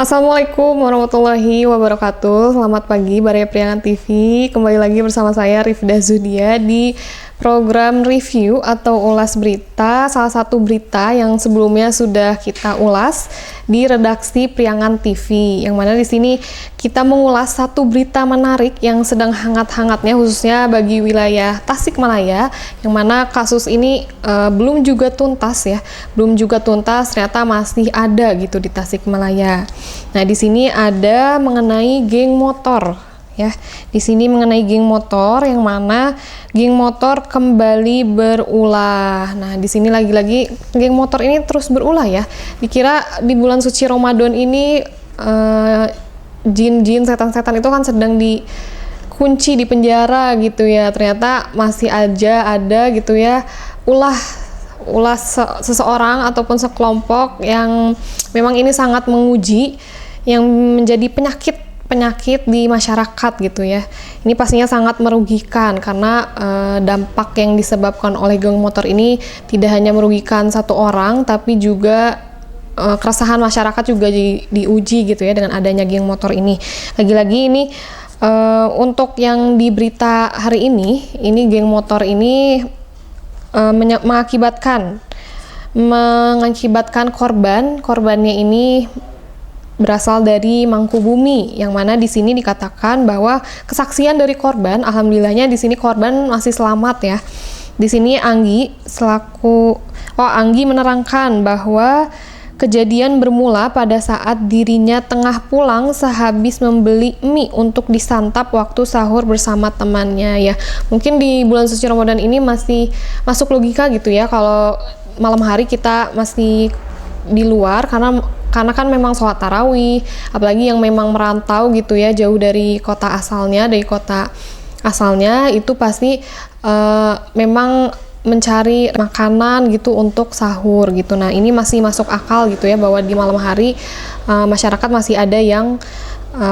Assalamualaikum warahmatullahi wabarakatuh. Selamat pagi Baraya Priangan TV. Kembali lagi bersama saya Rifda Zudia di program review atau ulas berita. Salah satu berita yang sebelumnya sudah kita ulas di redaksi Priangan TV. Yang mana di sini kita mengulas satu berita menarik yang sedang hangat-hangatnya khususnya bagi wilayah Tasikmalaya, yang mana kasus ini belum juga tuntas ya. Belum juga tuntas, ternyata masih ada gitu di Tasikmalaya. Nah, di sini ada mengenai geng motor ya. Di sini mengenai geng motor yang mana geng motor kembali berulah. Nah, di sini lagi-lagi geng motor ini terus berulah ya. Dikira di bulan suci Ramadan ini jin-jin, setan-setan itu kan sedang dikunci di penjara gitu ya. Ternyata masih aja ada gitu ya ulah seseorang ataupun sekelompok yang memang ini sangat menguji, yang menjadi penyakit di masyarakat gitu ya. Ini pastinya sangat merugikan karena dampak yang disebabkan oleh geng motor ini tidak hanya merugikan satu orang, tapi juga keresahan masyarakat juga diuji gitu ya dengan adanya geng motor ini. Lagi-lagi ini untuk yang di berita hari ini geng motor ini mengakibatkan korbannya ini berasal dari Mangkubumi, yang mana di sini dikatakan bahwa kesaksian dari korban, alhamdulillahnya di sini korban masih selamat ya. Di sini Anggi menerangkan bahwa kejadian bermula pada saat dirinya tengah pulang sehabis membeli mie untuk disantap waktu sahur bersama temannya ya. Mungkin di bulan suci Ramadan ini masih masuk logika gitu ya kalau malam hari kita masih di luar karena kan memang sholat tarawih, apalagi yang memang merantau gitu ya, jauh dari kota asalnya, itu pasti memang mencari makanan gitu untuk sahur gitu. Nah, ini masih masuk akal gitu ya, bahwa di malam hari masyarakat masih ada yang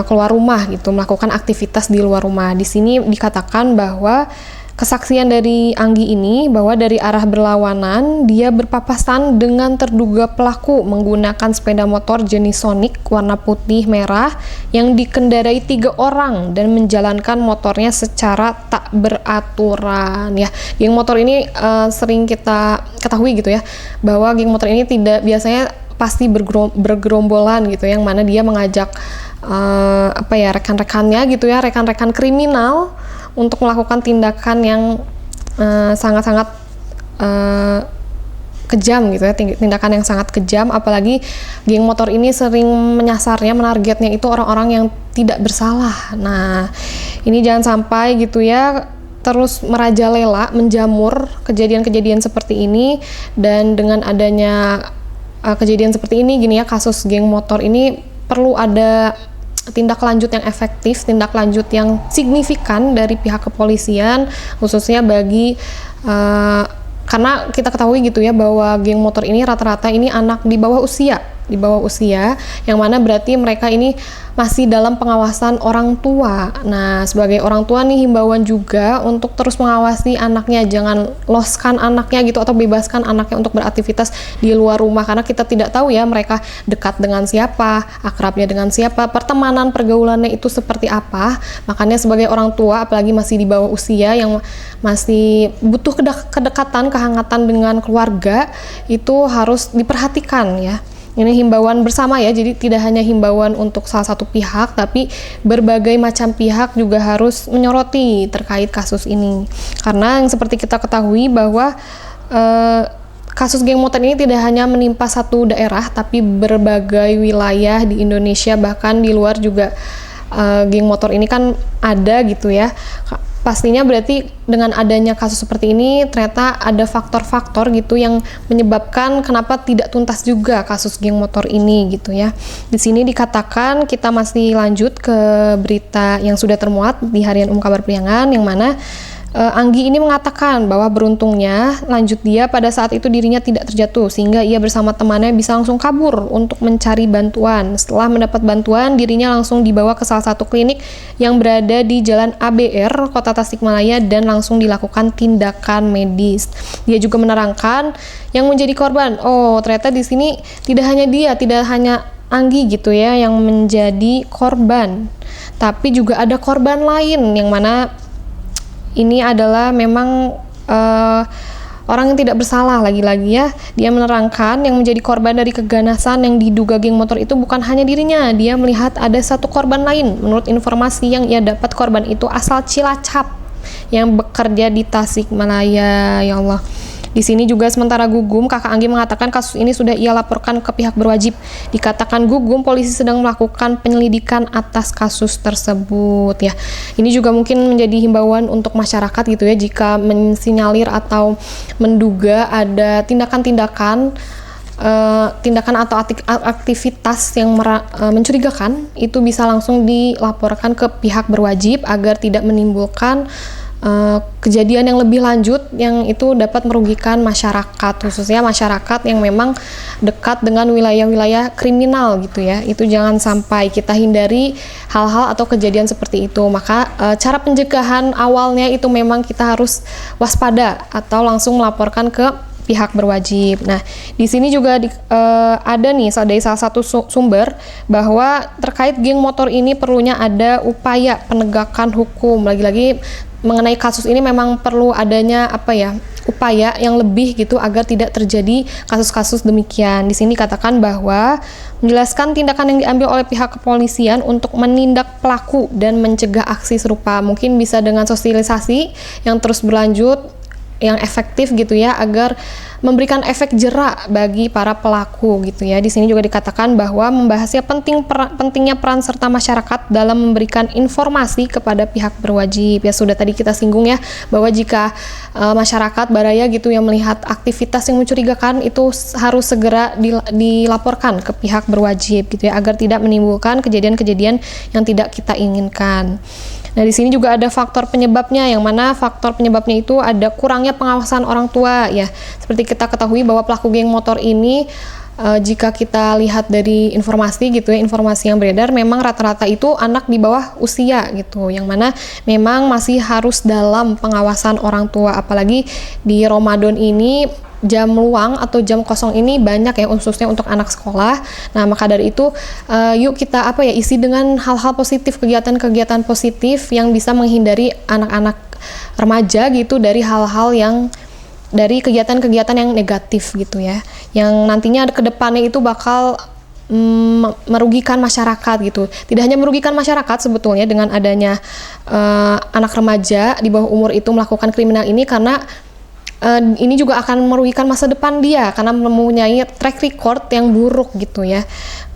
keluar rumah gitu, melakukan aktivitas di luar rumah. Di sini dikatakan bahwa kesaksian dari Anggi ini bahwa dari arah berlawanan dia berpapasan dengan terduga pelaku menggunakan sepeda motor jenis Sonic warna putih merah yang dikendarai 3 orang dan menjalankan motornya secara tak beraturan ya. Geng motor ini sering kita ketahui gitu ya, bahwa geng motor ini tidak biasanya pasti bergerombolan gitu, yang mana dia mengajak rekan-rekannya gitu ya, rekan-rekan kriminal untuk melakukan tindakan yang sangat-sangat kejam gitu ya, tindakan yang sangat kejam. Apalagi geng motor ini sering menargetnya itu orang-orang yang tidak bersalah. Nah, ini jangan sampai gitu ya terus merajalela, menjamur kejadian-kejadian seperti ini. Dan dengan adanya kejadian seperti ini gini ya, kasus geng motor ini perlu ada tindak lanjut yang efektif, tindak lanjut yang signifikan dari pihak kepolisian, khususnya bagi karena kita ketahui gitu ya bahwa geng motor ini rata-rata ini anak di bawah usia, yang mana berarti mereka ini masih dalam pengawasan orang tua. Nah, sebagai orang tua nih, himbauan juga untuk terus mengawasi anaknya, jangan loskan anaknya gitu atau bebaskan anaknya untuk beraktivitas di luar rumah, karena kita tidak tahu ya mereka dekat dengan siapa, akrabnya dengan siapa, pertemanan pergaulannya itu seperti apa. Makanya sebagai orang tua, apalagi masih di bawah usia yang masih butuh kedekatan, kehangatan dengan keluarga, itu harus diperhatikan ya. Ini himbauan bersama ya, jadi tidak hanya himbauan untuk salah satu pihak, tapi berbagai macam pihak juga harus menyoroti terkait kasus ini. Karena yang seperti kita ketahui bahwa kasus geng motor ini tidak hanya menimpa satu daerah, tapi berbagai wilayah di Indonesia, bahkan di luar juga geng motor ini kan ada gitu ya. Pastinya berarti dengan adanya kasus seperti ini ternyata ada faktor-faktor gitu yang menyebabkan kenapa tidak tuntas juga kasus geng motor ini gitu ya. Di sini dikatakan, kita masih lanjut ke berita yang sudah termuat di Harian Kabar Priangan, yang mana Anggi ini mengatakan bahwa beruntungnya lanjut dia pada saat itu dirinya tidak terjatuh, sehingga ia bersama temannya bisa langsung kabur untuk mencari bantuan. Setelah mendapat bantuan, dirinya langsung dibawa ke salah satu klinik yang berada di Jalan ABR, Kota Tasikmalaya, dan langsung dilakukan tindakan medis. Dia juga menerangkan yang menjadi korban, ternyata di sini tidak hanya Anggi gitu ya yang menjadi korban. Tapi juga ada korban lain yang mana ini adalah memang orang yang tidak bersalah. Lagi-lagi ya, dia menerangkan yang menjadi korban dari keganasan yang diduga geng motor itu bukan hanya dirinya. Dia melihat ada satu korban lain. Menurut informasi yang ia dapat, korban itu asal Cilacap yang bekerja di Tasikmalaya. Ya Allah. Di sini juga sementara Gugum, kakak Anggi mengatakan kasus ini sudah ia laporkan ke pihak berwajib. Dikatakan Gugum, polisi sedang melakukan penyelidikan atas kasus tersebut ya. Ini juga mungkin menjadi himbauan untuk masyarakat gitu ya, jika mensinyalir atau menduga ada tindakan-tindakan atau aktivitas yang mencurigakan, itu bisa langsung dilaporkan ke pihak berwajib agar tidak menimbulkan kejadian yang lebih lanjut yang itu dapat merugikan masyarakat, khususnya masyarakat yang memang dekat dengan wilayah-wilayah kriminal gitu ya. Itu jangan sampai kita hindari hal-hal atau kejadian seperti itu. Maka cara pencegahan awalnya itu memang kita harus waspada atau langsung melaporkan ke pihak berwajib. Nah, di sini juga ada nih dari salah satu sumber bahwa terkait geng motor ini perlunya ada upaya penegakan hukum. Lagi-lagi mengenai kasus ini memang perlu adanya upaya yang lebih gitu agar tidak terjadi kasus-kasus demikian. Di sini katakan bahwa menjelaskan tindakan yang diambil oleh pihak kepolisian untuk menindak pelaku dan mencegah aksi serupa. Mungkin bisa dengan sosialisasi yang terus berlanjut, yang efektif gitu ya, agar memberikan efek jerak bagi para pelaku gitu ya. Di sini juga dikatakan bahwa membahasnya pentingnya peran serta masyarakat dalam memberikan informasi kepada pihak berwajib. Ya sudah tadi kita singgung ya, bahwa jika masyarakat baraya gitu yang melihat aktivitas yang mencurigakan itu harus segera dilaporkan ke pihak berwajib gitu ya, agar tidak menimbulkan kejadian-kejadian yang tidak kita inginkan. Nah, di sini juga ada faktor penyebabnya, yang mana faktor penyebabnya itu ada kurangnya pengawasan orang tua ya. Seperti kita ketahui bahwa pelaku geng motor ini jika kita lihat dari informasi gitu ya, informasi yang beredar, memang rata-rata itu anak di bawah usia gitu, yang mana memang masih harus dalam pengawasan orang tua. Apalagi di Ramadan ini jam luang atau jam kosong ini banyak ya, khususnya untuk anak sekolah. Nah, maka dari itu yuk kita isi dengan hal-hal positif, kegiatan-kegiatan positif yang bisa menghindari anak-anak remaja gitu dari hal-hal dari kegiatan-kegiatan yang negatif gitu ya, yang nantinya ke depannya itu bakal merugikan masyarakat gitu. Tidak hanya merugikan masyarakat sebetulnya dengan adanya anak remaja di bawah umur itu melakukan kriminal ini, karena ini juga akan merugikan masa depan dia karena mempunyai track record yang buruk gitu ya.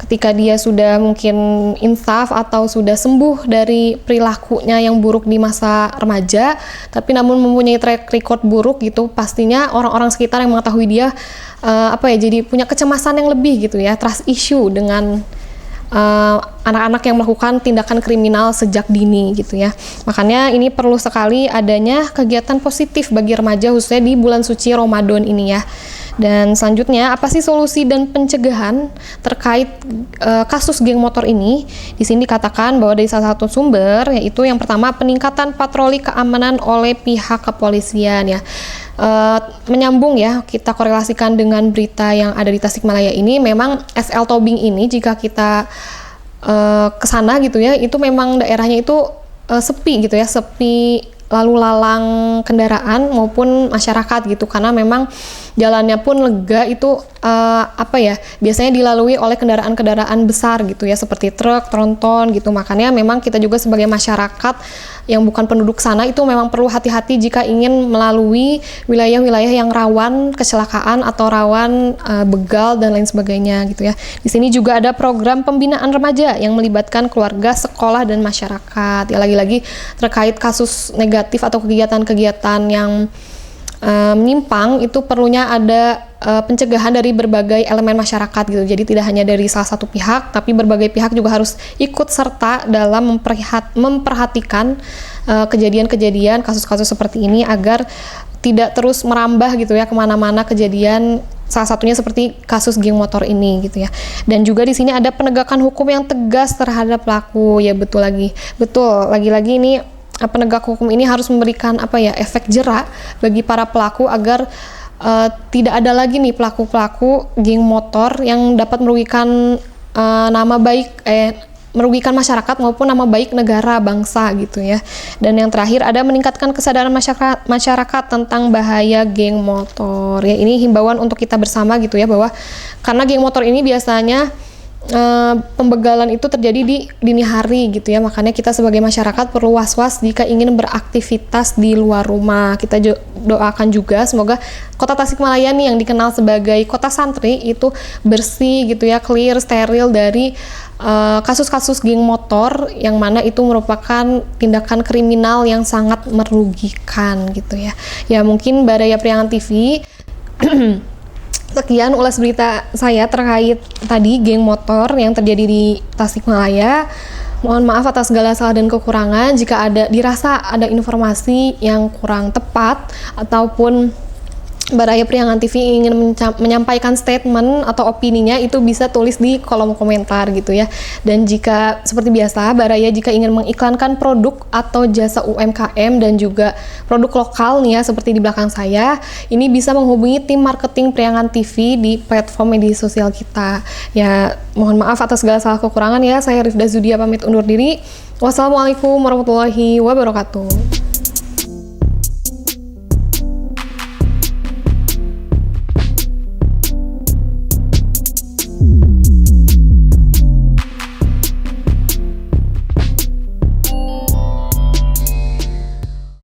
Ketika dia sudah mungkin insaf atau sudah sembuh dari perilakunya yang buruk di masa remaja, tapi namun mempunyai track record buruk gitu, pastinya orang-orang sekitar yang mengetahui dia jadi punya kecemasan yang lebih gitu ya, trust issue dengan anak-anak yang melakukan tindakan kriminal sejak dini gitu ya. Makanya ini perlu sekali adanya kegiatan positif bagi remaja khususnya di bulan suci Ramadan ini ya. Dan selanjutnya, apa sih solusi dan pencegahan terkait kasus geng motor ini? Di sini dikatakan bahwa dari salah satu sumber, yaitu yang pertama peningkatan patroli keamanan oleh pihak kepolisian ya. Menyambung ya, kita korelasikan dengan berita yang ada di Tasikmalaya ini, memang SL Tobing ini jika kita ke sana gitu ya, itu memang daerahnya itu sepi gitu ya, sepi lalu lalang kendaraan maupun masyarakat gitu, karena memang jalannya pun lega itu biasanya dilalui oleh kendaraan-kendaraan besar gitu ya, seperti truk, tronton gitu. Makanya memang kita juga sebagai masyarakat yang bukan penduduk sana itu memang perlu hati-hati jika ingin melalui wilayah-wilayah yang rawan kecelakaan atau rawan begal dan lain sebagainya gitu ya. Di sini juga ada program pembinaan remaja yang melibatkan keluarga, sekolah dan masyarakat. Ya lagi-lagi terkait kasus negatif atau kegiatan-kegiatan yang menyimpang, itu perlunya ada pencegahan dari berbagai elemen masyarakat gitu. Jadi tidak hanya dari salah satu pihak, tapi berbagai pihak juga harus ikut serta dalam memperhatikan kejadian-kejadian, kasus-kasus seperti ini agar tidak terus merambah gitu ya kemana-mana kejadian, salah satunya seperti kasus geng motor ini gitu ya. Dan juga di sini ada penegakan hukum yang tegas terhadap pelaku ya, betul lagi-lagi ini penegak hukum ini harus memberikan efek jerak bagi para pelaku agar tidak ada lagi nih pelaku-pelaku geng motor yang dapat merugikan nama baik merugikan masyarakat maupun nama baik negara bangsa gitu ya. Dan yang terakhir ada meningkatkan kesadaran masyarakat tentang bahaya geng motor. Ya, ini himbauan untuk kita bersama gitu ya, bahwa karena geng motor ini biasanya pembegalan itu terjadi di dini hari gitu ya, makanya kita sebagai masyarakat perlu was-was jika ingin beraktivitas di luar rumah. Kita doakan juga semoga kota Tasikmalaya nih yang dikenal sebagai kota santri itu bersih gitu ya, clear, steril dari kasus-kasus geng motor yang mana itu merupakan tindakan kriminal yang sangat merugikan gitu ya. Ya mungkin Baraya Priangan TV sekian ulas berita saya terkait tadi geng motor yang terjadi di Tasikmalaya. Mohon maaf atas segala salah dan kekurangan jika dirasa ada informasi yang kurang tepat ataupun Baraya Priangan TV ingin menyampaikan statement atau opininya, itu bisa tulis di kolom komentar gitu ya. Dan jika seperti biasa, Baraya jika ingin mengiklankan produk atau jasa UMKM dan juga produk lokal nih ya, seperti di belakang saya, ini bisa menghubungi tim marketing Priangan TV di platform media sosial kita. Ya, mohon maaf atas segala salah kekurangan ya. Saya Rifda Zudia pamit undur diri. Wassalamualaikum warahmatullahi wabarakatuh.